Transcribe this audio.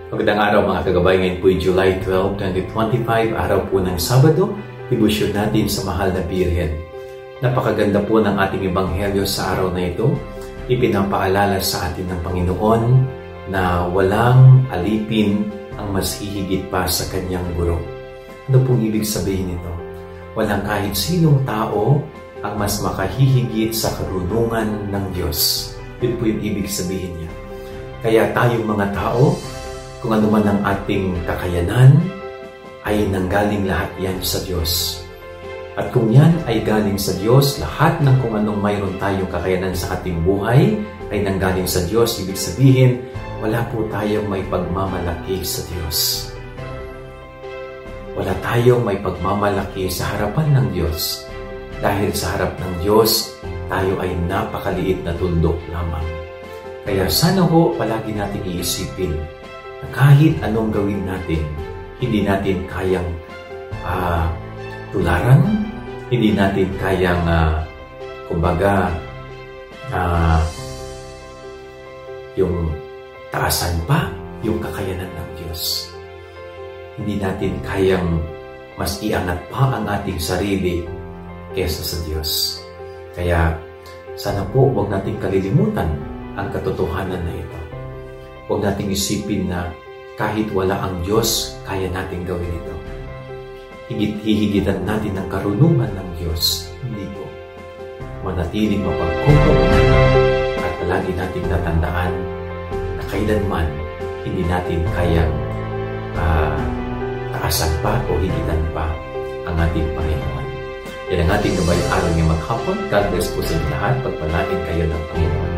Magandang araw mga kagabay, ngayon po ay July 12, 2025, araw po ng Sabado, debosyon natin sa Mahal na Birhen. Napakaganda po ng ating ebanghelyo sa araw na ito. Ipinapaalala sa atin ng Panginoon na walang alipin ang mas hihigit pa sa kanyang guro. Ano pong ibig sabihin nito? Walang kahit sinong tao ang mas makahihigit sa karunungan ng Diyos. Yun po yung ibig sabihin niya. Kaya tayong mga tao, kung ano man ang ating kakayanan, ay nanggaling lahat yan sa Diyos. At kung yan ay galing sa Diyos, lahat ng kung anong mayroon tayong kakayanan sa ating buhay ay nanggaling sa Diyos. Ibig sabihin, wala po tayong may pagmamalaki sa Diyos. Wala tayong may pagmamalaki sa harapan ng Diyos. Dahil sa harap ng Diyos, tayo ay napakaliit na tuldok lamang. Kaya sana po palagi natin iisipin na kahit anong gawin natin, hindi natin kayang tularan, hindi natin kayang, yung taasan pa yung kakayanan ng Diyos. Hindi natin kayang mas iangat pa ang ating sarili kesa sa Diyos. Kaya sana po huwag nating kalilimutan ang katotohanan na ito. Huwag nating isipin na kahit wala ang Diyos, kaya nating gawin ito. Hihigitan natin ang karunungan ng Diyos. Hindi po. Manatiling mapagkukunan at palagi nating natandaan na kailanman hindi natin kayang taasan pa o higitan pa ang ating Panginoon. Yan ang ating gabay araw ng maghapon. God bless po sa lahat. Pagpalain kayo ng Panginoon.